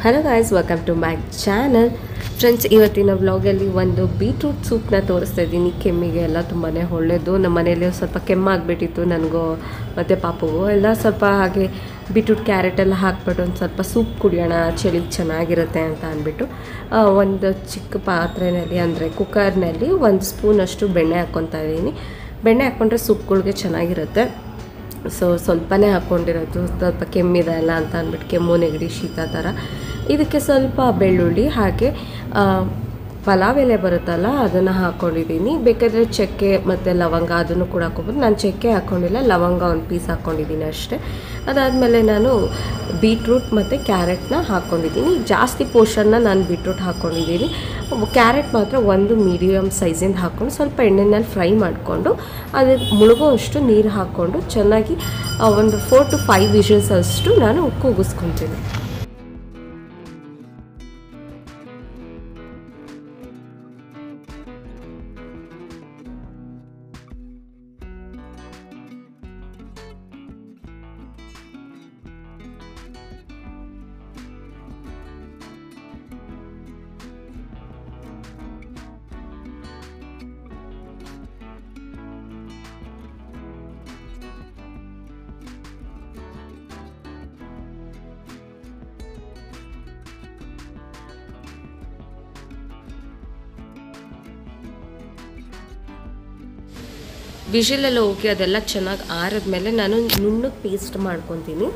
Hello guys, welcome to my channel. Friends, ಇವತ್ತಿನ ವ್ಲಾಗಲ್ಲಿ ಒಂದು ಬೀಟ್ರೂಟ್ ಸೂಪ್ನ ತೋರಿಸ್ತಾ ಇದ್ದೀನಿ. ಕೆಮ್ಮಿಗೆ ಎಲ್ಲ ತುಂಬಾ ಒಳ್ಳೆಯದು. ನಮ್ಮ ಮನೇಲಿ ಸ್ವಲ್ಪ ಕೆಮ್ಮಾಗಿಬಿಟ್ಟಿತ್ತು ನನಗೂ ಮತ್ತು ಪಾಪುಗೂ ಎಲ್ಲ. ಸ್ವಲ್ಪ ಹಾಗೆ ಬೀಟ್ರೂಟ್ ಕ್ಯಾರೆಟ್ ಎಲ್ಲ ಹಾಕ್ಬಿಟ್ಟು ಒಂದು ಸ್ವಲ್ಪ ಸೂಪ್ ಕುಡಿಯೋಣ, ಚಳಿಗೆ ಚೆನ್ನಾಗಿರುತ್ತೆ ಅಂತ ಅಂದ್ಬಿಟ್ಟು ಒಂದು ಚಿಕ್ಕ ಪಾತ್ರೆಯಲ್ಲಿ ಅಂದರೆ ಕುಕ್ಕರ್ನಲ್ಲಿ 1 ಸ್ಪೂನಷ್ಟು ಬೆಣ್ಣೆ ಹಾಕ್ಕೊತಾ ಇದ್ದೀನಿ. ಬೆಣ್ಣೆ ಹಾಕ್ಕೊಂಡ್ರೆ ಸೂಪ್ಗಳಿಗೆ ಚೆನ್ನಾಗಿರುತ್ತೆ. ಸೊ ಸ್ವಲ್ಪನೇ ಹಾಕ್ಕೊಂಡಿರೋದು, ಸ್ವಲ್ಪ ಕೆಮ್ಮಿದೆ ಅಲ್ಲ ಅಂತ ಅಂದ್ಬಿಟ್ಟು, ಕೆಮ್ಮು ನೆಗಡಿ ಶೀತ ಥರ. ಇದಕ್ಕೆ ಸ್ವಲ್ಪ ಬೆಳ್ಳುಳ್ಳಿ ಹಾಗೆ ಪಲಾವ್ ಎಲೆ ಬರುತ್ತಲ್ಲ ಅದನ್ನು ಹಾಕ್ಕೊಂಡಿದ್ದೀನಿ. ಬೇಕಾದರೆ ಚಕ್ಕೆ ಮತ್ತು ಲವಂಗ ಅದನ್ನು ಕೂಡ ಹಾಕ್ಕೊಬೋದು. ನಾನು ಚಕ್ಕೆ ಹಾಕ್ಕೊಂಡಿಲ್ಲ, ಲವಂಗ ಒಂದು ಪೀಸ್ ಹಾಕ್ಕೊಂಡಿದ್ದೀನಿ ಅಷ್ಟೇ. ಅದಾದಮೇಲೆ ನಾನು ಬೀಟ್ರೂಟ್ ಮತ್ತು ಕ್ಯಾರೆಟ್ನ ಹಾಕ್ಕೊಂಡಿದ್ದೀನಿ. ಜಾಸ್ತಿ ಪೋರ್ಷನ್ನ ನಾನು ಬೀಟ್ರೂಟ್ ಹಾಕ್ಕೊಂಡಿದ್ದೀನಿ. ಕ್ಯಾರೆಟ್ ಮಾತ್ರ ಒಂದು ಮೀಡಿಯಮ್ ಸೈಜಿಂದ ಹಾಕ್ಕೊಂಡು ಸ್ವಲ್ಪ ಎಣ್ಣೆನಲ್ಲಿ ಫ್ರೈ ಮಾಡಿಕೊಂಡು ಅದಕ್ಕೆ ಮುಳುಗೋವಷ್ಟು ನೀರು ಹಾಕ್ಕೊಂಡು ಚೆನ್ನಾಗಿ ಒಂದು 4 to 5 ವಿಷಲ್ಸ್ ಅಷ್ಟು ನಾನು ಕೂಗಿಸ್ಕೊತೀನಿ. ವಿಷಲೆಲ್ಲ ಹೋಗಿ ಅದೆಲ್ಲ ಚೆನ್ನಾಗಿ ಆರಿದ್ಮೇಲೆ ನಾನು ನುಣ್ಣಗೆ ಪೇಸ್ಟ್ ಮಾಡ್ಕೊತೀನಿ.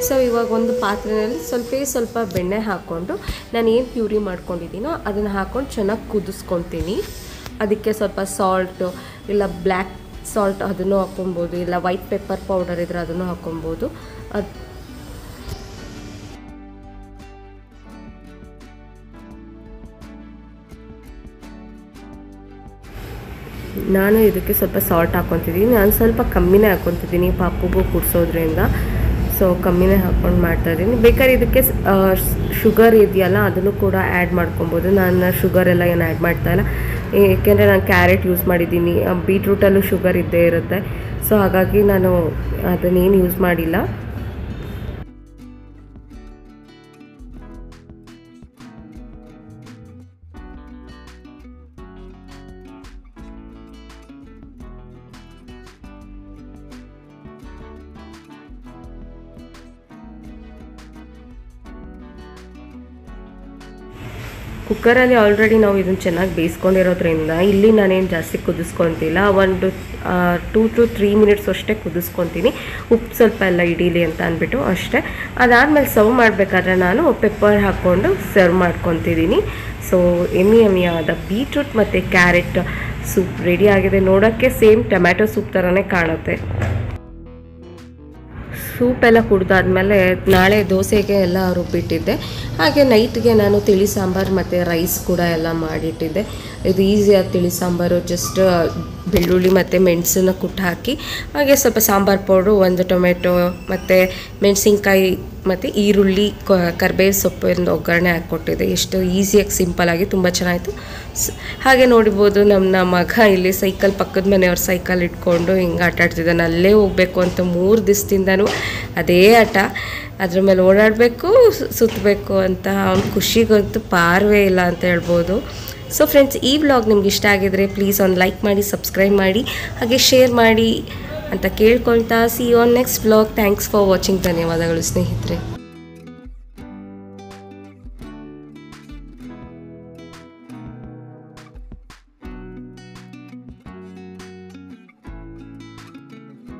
ಸೊ ಇವಾಗ ಒಂದು ಪಾತ್ರೆಯಲ್ಲಿ ಸ್ವಲ್ಪ ಬೆಣ್ಣೆ ಹಾಕ್ಕೊಂಡು ನಾನು ಏನು ಪ್ಯೂರಿ ಮಾಡ್ಕೊಂಡಿದ್ದೀನೋ ಅದನ್ನು ಹಾಕ್ಕೊಂಡು ಚೆನ್ನಾಗಿ ಕುದಿಸ್ಕೊತೀನಿ. ಅದಕ್ಕೆ ಸ್ವಲ್ಪ ಸಾಲ್ಟು ಇಲ್ಲ ಬ್ಲ್ಯಾಕ್ ಸಾಲ್ಟ್ ಅದನ್ನು ಹಾಕ್ಕೊಬೋದು, ಇಲ್ಲ ವೈಟ್ ಪೆಪ್ಪರ್ ಪೌಡರ್ ಇದ್ದರೆ ಅದನ್ನು ಹಾಕ್ಕೊಬೋದು. ನಾನು ಇದಕ್ಕೆ ಸ್ವಲ್ಪ ಸಾಲ್ಟ್ ಹಾಕ್ಕೊತಿದ್ದೀನಿ. ನಾನು ಸ್ವಲ್ಪ ಕಮ್ಮಿನೇ ಹಾಕ್ಕೊತಿದ್ದೀನಿ ಪಾಪುಗೂ ಕುಡಿಸೋದ್ರಿಂದ, ಸೊ ಕಮ್ಮಿನೇ ಹಾಕ್ಕೊಂಡು ಮಾಡ್ತಾಯಿದ್ದೀನಿ. ಬೇಕಾದ್ರೆ ಇದಕ್ಕೆ ಶುಗರ್ ಇದೆಯಲ್ಲ ಅದನ್ನು ಕೂಡ ಆ್ಯಡ್ ಮಾಡ್ಕೊಬೋದು. ನಾನು ಶುಗರ್ ಎಲ್ಲ ಏನು ಆ್ಯಡ್ ಮಾಡ್ತಾಯಿಲ್ಲ, ಏಕೆಂದರೆ ನಾನು ಕ್ಯಾರೆಟ್ ಯೂಸ್ ಮಾಡಿದ್ದೀನಿ. ಬೀಟ್ರೂಟಲ್ಲೂ ಶುಗರ್ ಇದ್ದೇ ಇರುತ್ತೆ. ಸೊ ಹಾಗಾಗಿ ನಾನು ಅದನ್ನೇನು ಯೂಸ್ ಮಾಡಿಲ್ಲ. ಕುಕ್ಕರಲ್ಲಿ ಆಲ್ರೆಡಿ ನಾವು ಇದನ್ನು ಚೆನ್ನಾಗಿ ಬೇಯಿಸ್ಕೊಂಡಿರೋದ್ರಿಂದ ಇಲ್ಲಿ ನಾನೇನು ಜಾಸ್ತಿ ಕುದಿಸ್ಕೊತಿಲ್ಲ. ಒಂದು 2 to 3 ಮಿನಿಟ್ಸ್ ಅಷ್ಟೇ ಕುದಿಸ್ಕೊತೀನಿ, ಉಪ್ಪು ಸ್ವಲ್ಪ ಎಲ್ಲ ಹಿಡೀಲಿ ಅಂತ ಅಂದ್ಬಿಟ್ಟು ಅಷ್ಟೇ. ಅದಾದಮೇಲೆ ಸರ್ವ್ ಮಾಡಬೇಕಾದ್ರೆ ನಾನು ಪೆಪ್ಪರ್ ಹಾಕ್ಕೊಂಡು ಸರ್ವ್ ಮಾಡ್ಕೊತಿದ್ದೀನಿ. ಸೊ ಎಮ್ಮಿಯಾದ ಬೀಟ್ರೂಟ್ ಮತ್ತು ಕ್ಯಾರೆಟ್ ಸೂಪ್ ರೆಡಿ ಆಗಿದೆ. ನೋಡೋಕ್ಕೆ ಸೇಮ್ ಟೊಮ್ಯಾಟೊ ಸೂಪ್ ಥರನೇ ಕಾಣುತ್ತೆ. ಸೂಪೆಲ್ಲ ಕುಡ್ದಾದ್ಮೇಲೆ ನಾಳೆ ದೋಸೆಗೆ ಎಲ್ಲ ರುಬ್ಬಿಟ್ಟಿದ್ದೆ. ಹಾಗೆ ನೈಟ್ಗೆ ನಾನು ತಿಳಿ ಸಾಂಬಾರು ಮತ್ತು ರೈಸ್ ಕೂಡ ಎಲ್ಲ ಮಾಡಿಟ್ಟಿದ್ದೆ. ಇದು ಈಸಿಯಾಗಿ ತಿಳಿ ಸಾಂಬಾರು, ಜಸ್ಟ್ ಬೆಳ್ಳುಳ್ಳಿ ಮತ್ತು ಮೆಣಸನ್ನ ಕುಟ್ಟು ಹಾಕಿ ಹಾಗೆ ಸ್ವಲ್ಪ ಸಾಂಬಾರು ಪೌಡ್ರು, 1 ಟೊಮೆಟೊ ಮತ್ತು ಮೆಣಸಿನ್ಕಾಯಿ ಮತ್ತು ಈರುಳ್ಳಿ, ಕರಿಬೇವು ಸೊಪ್ಪಿಂದ ಒಗ್ಗರಣೆ ಹಾಕ್ಕೊಟ್ಟಿದ್ದೆ. ಎಷ್ಟು ಈಸಿಯಾಗಿ ಸಿಂಪಲ್ಲಾಗಿ ತುಂಬ ಚೆನ್ನಾಗಿತ್ತು. ಹಾಗೆ ನೋಡಿರ್ಬೋದು, ನಮ್ಮ ಮಗ ಇಲ್ಲಿ ಸೈಕಲ್ ಪಕ್ಕದ ಮನೆಯವ್ರ ಸೈಕಲ್ ಇಟ್ಕೊಂಡು ಹಿಂಗೆ ಆಟ ಆಡ್ತಿದ್ದಾನೆ. ಅಲ್ಲೇ ಹೋಗಬೇಕು ಅಂತ 3 ದಿವಸದಿಂದನೂ ಅದೇ ಆಟ. ಅದ್ರ ಮೇಲೆ ಓಡಾಡಬೇಕು, ಸುತ್ತಬೇಕು ಅಂತ ಅವ್ನ ಖುಷಿಗಂತೂ ಪಾರವೇ ಇಲ್ಲ ಅಂತ ಹೇಳ್ಬೋದು. ಸೊ ಫ್ರೆಂಡ್ಸ್, ಈ ವ್ಲಾಗ್ ನಿಮ್ಗೆ ಇಷ್ಟ ಆಗಿದ್ರೆ ಪ್ಲೀಸ್ ಒಂದು ಲೈಕ್ ಮಾಡಿ, ಸಬ್ಸ್ಕ್ರೈಬ್ ಮಾಡಿ, ಹಾಗೆ ಶೇರ್ ಮಾಡಿ ಅಂತ ಕೇಳ್ಕೊಳ್ತಾ see you on next vlog. Thanks for watching. ಧನ್ಯವಾದಗಳು ಸ್ನೇಹಿತರೆ.